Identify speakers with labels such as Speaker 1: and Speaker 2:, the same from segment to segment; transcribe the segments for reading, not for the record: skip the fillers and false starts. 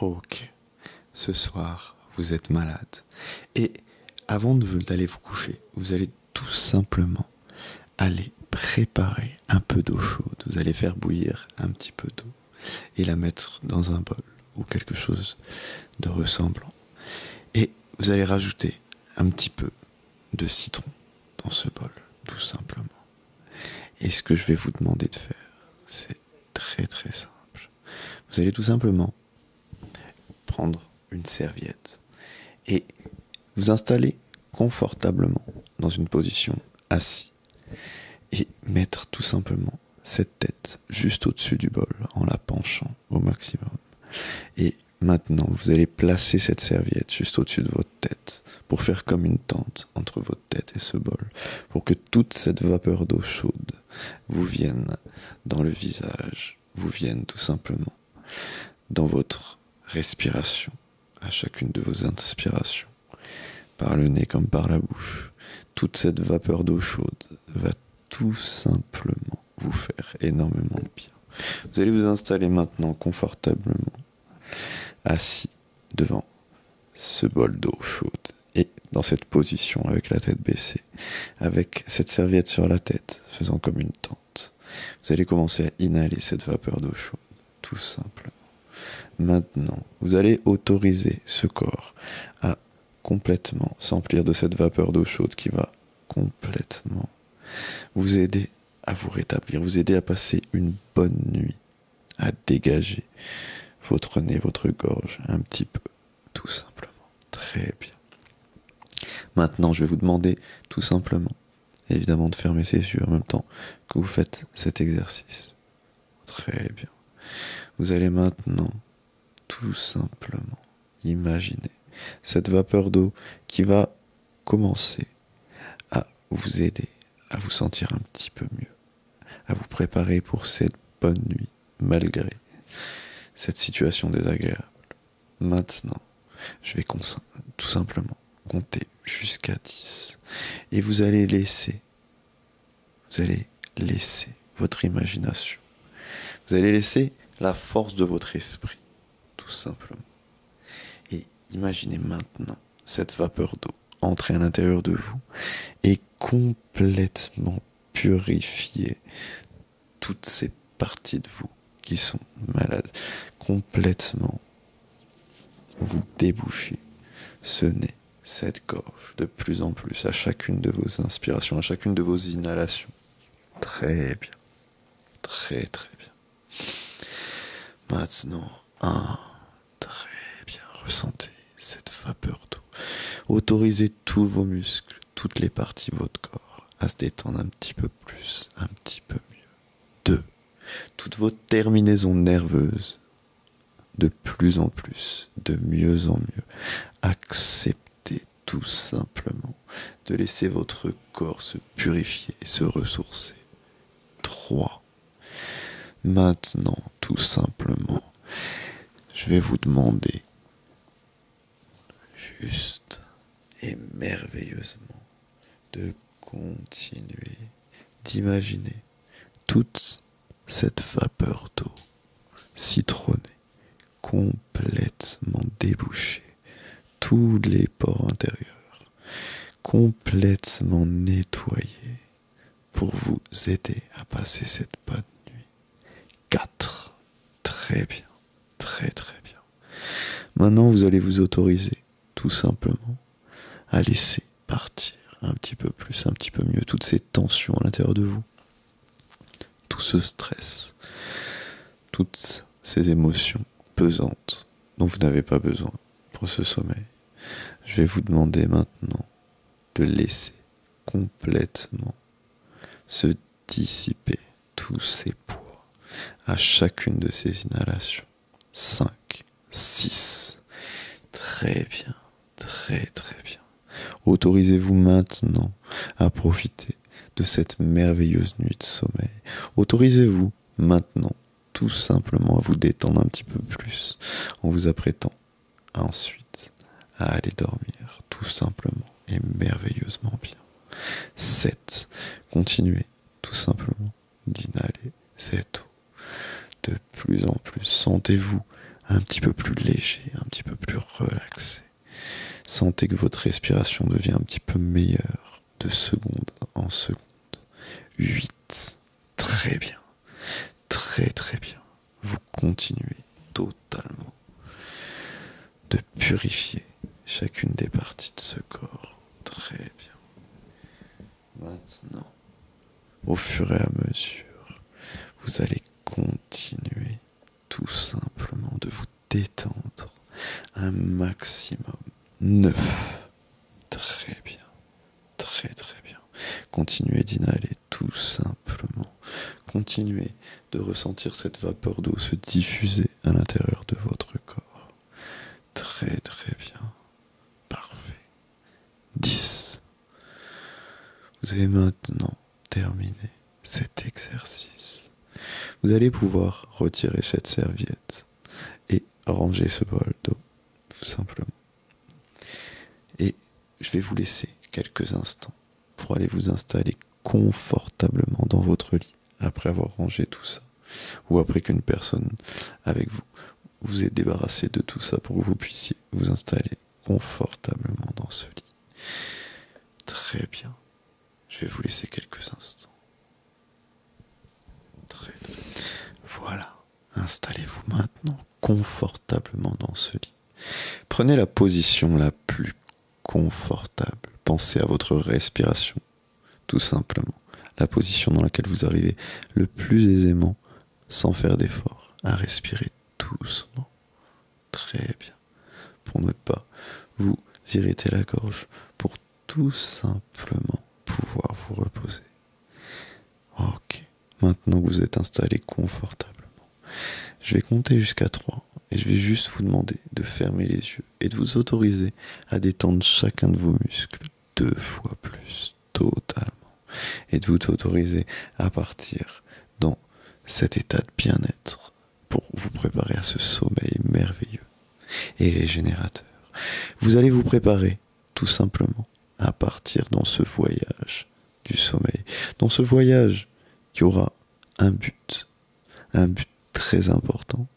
Speaker 1: Ok, ce soir, vous êtes malade. Et avant d'aller vous coucher, vous allez tout simplement aller préparer un peu d'eau chaude. Vous allez faire bouillir un petit peu d'eau et la mettre dans un bol ou quelque chose de ressemblant. Et vous allez rajouter un petit peu de citron dans ce bol, tout simplement. Et ce que je vais vous demander de faire, c'est très très simple. Vous allez tout simplement prendre une serviette et vous installer confortablement dans une position assise et mettre tout simplement cette tête juste au-dessus du bol en la penchant au maximum. Et maintenant, vous allez placer cette serviette juste au-dessus de votre tête pour faire comme une tente entre votre tête et ce bol, pour que toute cette vapeur d'eau chaude vous vienne dans le visage, vous vienne tout simplement dans votre respiration, à chacune de vos inspirations, par le nez comme par la bouche. Toute cette vapeur d'eau chaude va tout simplement vous faire énormément de bien. Vous allez vous installer maintenant confortablement, assis devant ce bol d'eau chaude et dans cette position avec la tête baissée, avec cette serviette sur la tête, faisant comme une tente. Vous allez commencer à inhaler cette vapeur d'eau chaude, tout simplement. Maintenant, vous allez autoriser ce corps à complètement s'emplir de cette vapeur d'eau chaude qui va complètement vous aider à vous rétablir, vous aider à passer une bonne nuit, à dégager votre nez, votre gorge un petit peu, tout simplement. Très bien. Maintenant, je vais vous demander tout simplement, évidemment, de fermer ses yeux en même temps que vous faites cet exercice. Très bien. Vous allez maintenant tout simplement imaginer cette vapeur d'eau qui va commencer à vous aider à vous sentir un petit peu mieux, à vous préparer pour cette bonne nuit, malgré cette situation désagréable. Maintenant, je vais tout simplement compter jusqu'à 10. Et vous allez laisser votre imagination. Vous allez laisser la force de votre esprit, tout simplement. Et imaginez maintenant cette vapeur d'eau entrer à l'intérieur de vous et complètement purifier toutes ces parties de vous qui sont malades, complètement vous déboucher ce nez, cette gorge de plus en plus à chacune de vos inspirations, à chacune de vos inhalations. Très bien, très très bien. Maintenant, très bien, ressentez cette vapeur d'eau. Autorisez tous vos muscles, toutes les parties de votre corps à se détendre un petit peu plus, un petit peu mieux. 2. Toutes vos terminaisons nerveuses, de plus en plus, de mieux en mieux. Acceptez tout simplement de laisser votre corps se purifier et se ressourcer. 3. Maintenant, tout simplement, je vais vous demander juste et merveilleusement de continuer d'imaginer toute cette vapeur d'eau citronnée complètement débouchée, tous les pores intérieurs complètement nettoyés pour vous aider à passer cette bonne nuit. 4. Très bien, très très bien. Maintenant, vous allez vous autoriser tout simplement à laisser partir un petit peu plus, un petit peu mieux toutes ces tensions à l'intérieur de vous, tout ce stress, toutes ces émotions pesantes dont vous n'avez pas besoin pour ce sommeil. Je vais vous demander maintenant de laisser complètement se dissiper tous ces poids à chacune de ces inhalations. 5, 6. Très bien, très très bien. Autorisez-vous maintenant à profiter de cette merveilleuse nuit de sommeil. Autorisez-vous maintenant tout simplement à vous détendre un petit peu plus en vous apprêtant ensuite à aller dormir tout simplement et merveilleusement bien. 7. Continuez tout simplement d'inhaler cette eau de plus en plus. Sentez-vous un petit peu plus léger, un petit peu plus relaxé. Sentez que votre respiration devient un petit peu meilleure de seconde en seconde. 8. Très bien. Très très bien. Vous continuez totalement de purifier chacune des parties de ce corps. Très bien. Maintenant, au fur et à mesure, vous allez continuer tout simplement de vous détendre un maximum. 9. Très bien. Très très bien. Continuez d'inhaler tout simplement. Continuez de ressentir cette vapeur d'eau se diffuser à l'intérieur de votre corps. Très très bien. Parfait. 10. Vous avez maintenant terminé cet exercice. Vous allez pouvoir retirer cette serviette et ranger ce bol d'eau, tout simplement. Et je vais vous laisser quelques instants pour aller vous installer confortablement dans votre lit après avoir rangé tout ça, ou après qu'une personne avec vous vous ait débarrassé de tout ça pour que vous puissiez vous installer confortablement dans ce lit. Très bien. Je vais vous laisser quelques instants. Très bien. Voilà. Installez-vous maintenant confortablement dans ce lit. Prenez la position la plus confortable. Pensez à votre respiration, tout simplement. La position dans laquelle vous arrivez le plus aisément, sans faire d'effort, à respirer doucement. Très bien. Pour ne pas vous irriter la gorge, pour tout simplement pouvoir vous reposer. Ok. Maintenant que vous êtes installé confortablement, je vais compter jusqu'à 3 et je vais juste vous demander de fermer les yeux et de vous autoriser à détendre chacun de vos muscles 2 fois plus totalement et de vous autoriser à partir dans cet état de bien-être pour vous préparer à ce sommeil merveilleux et régénérateur. Vous allez vous préparer tout simplement à partir dans ce voyage du sommeil, dans ce voyage qui aura un but très important.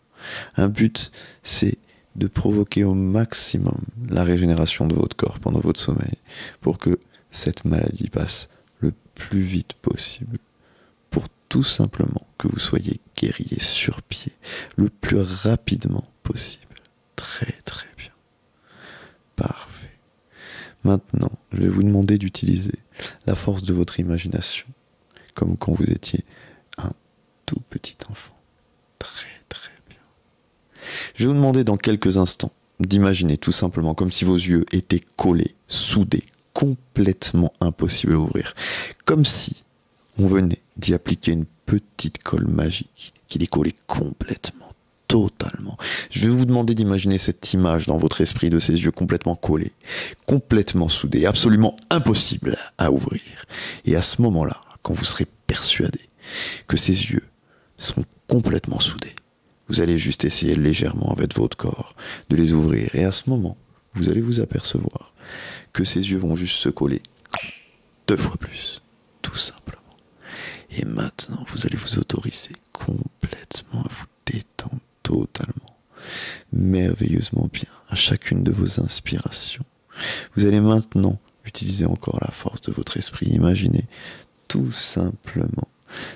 Speaker 1: Un but, c'est de provoquer au maximum la régénération de votre corps pendant votre sommeil pour que cette maladie passe le plus vite possible, pour tout simplement que vous soyez guéri et sur pied le plus rapidement possible. Très très bien. Parfait. Maintenant, je vais vous demander d'utiliser la force de votre imagination, comme quand vous étiez un tout petit enfant. Très très bien. Je vais vous demander dans quelques instants d'imaginer tout simplement comme si vos yeux étaient collés, soudés, complètement impossible à ouvrir. Comme si on venait d'y appliquer une petite colle magique qui les collait complètement, totalement. Je vais vous demander d'imaginer cette image dans votre esprit de ces yeux complètement collés, complètement soudés, absolument impossible à ouvrir. Et à ce moment-là, quand vous serez persuadé que ces yeux sont complètement soudés, vous allez juste essayer légèrement avec votre corps de les ouvrir. Et à ce moment, vous allez vous apercevoir que ces yeux vont juste se coller 2 fois plus, tout simplement. Et maintenant, vous allez vous autoriser complètement à vous détendre totalement, merveilleusement bien, à chacune de vos inspirations. Vous allez maintenant utiliser encore la force de votre esprit. Imaginez tout simplement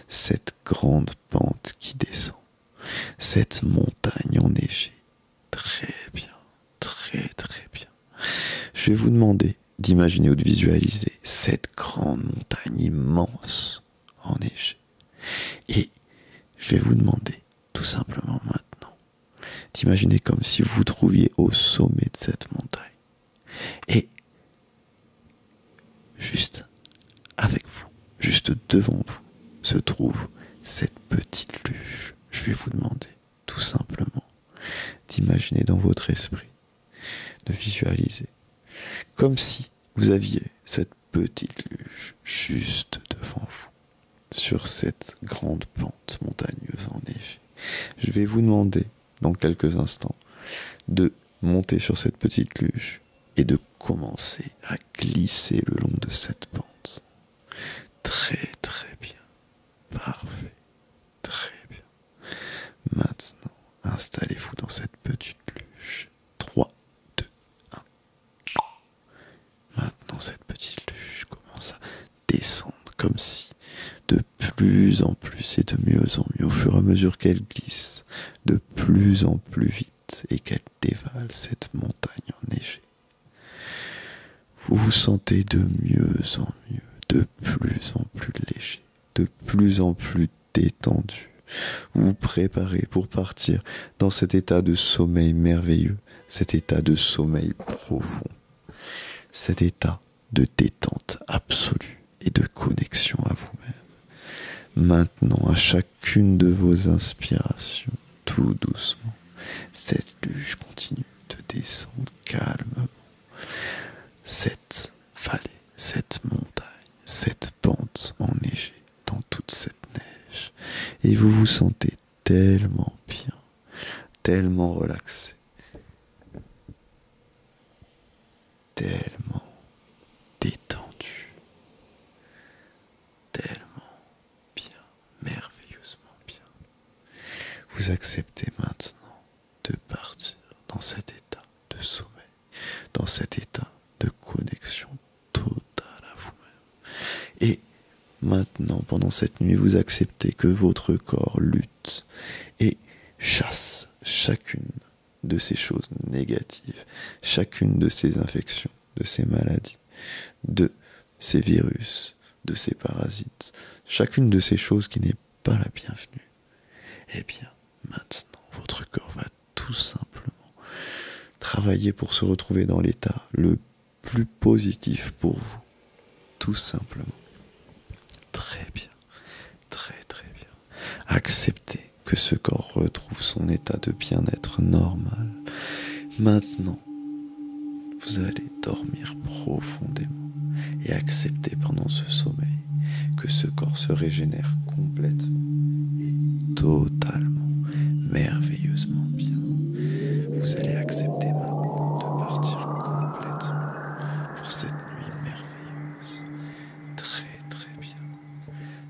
Speaker 1: cette grande pente qui descend, cette montagne enneigée. Très bien, très très bien. Je vais vous demander d'imaginer ou de visualiser cette grande montagne immense enneigée. Et je vais vous demander tout simplement maintenant d'imaginer comme si vous vous trouviez au sommet de cette montagne. Et juste avec vous, juste devant vous, se trouve cette petite luge. Je vais vous demander tout simplement d'imaginer dans votre esprit, de visualiser, comme si vous aviez cette petite luge juste devant vous, sur cette grande pente montagneuse enneigée. Je vais vous demander, dans quelques instants, de monter sur cette petite luge et de commencer à glisser le long de cette pente. Très très bien. Parfait. Très bien. Maintenant, installez-vous dans cette petite luge. 3, 2, 1. Maintenant, cette petite luge commence à descendre comme si, de plus en plus et de mieux en mieux, au fur et à mesure qu'elle glisse, de plus en plus vite et qu'elle dévale cette montagne enneigée. Vous vous sentez de mieux en mieux, de plus en plus léger, de plus en plus détendu. Vous vous préparez pour partir dans cet état de sommeil merveilleux, cet état de sommeil profond, cet état de détente absolue et de connexion à vous-même. Maintenant, à chacune de vos inspirations, tout doucement, cette luge continue de descendre calmement. Cette vallée, cette montagne, cette pente enneigée dans toute cette neige. Et vous vous sentez tellement bien, tellement relaxé, tellement détendu, tellement bien, merveilleusement bien. Vous acceptez maintenant de partir dans cet état de sommeil, dans cet état de connexion totale à vous-même. Et maintenant, pendant cette nuit, vous acceptez que votre corps lutte et chasse chacune de ces choses négatives, chacune de ces infections, de ces maladies, de ces virus, de ces parasites, chacune de ces choses qui n'est pas la bienvenue. Eh bien, maintenant, votre corps va tout simplement travailler pour se retrouver dans l'état le plus positif pour vous, tout simplement. Très bien, très très bien. Acceptez que ce corps retrouve son état de bien-être normal. Maintenant, vous allez dormir profondément et accepter pendant ce sommeil que ce corps se régénère complètement et totalement, merveilleusement bien. Vous allez accepter maintenant de partir complètement pour cette nuit merveilleuse. Très très bien.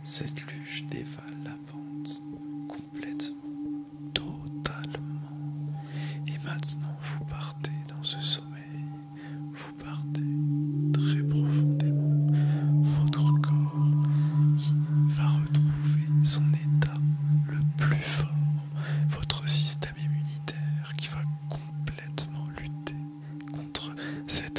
Speaker 1: Cette luge dévale la pente complètement, totalement. Et maintenant vous partez dans ce sommeil. Vous partez très profondément. Votre corps qui va retrouver son état le plus fort. Votre système immunitaire qui va complètement lutter contre cette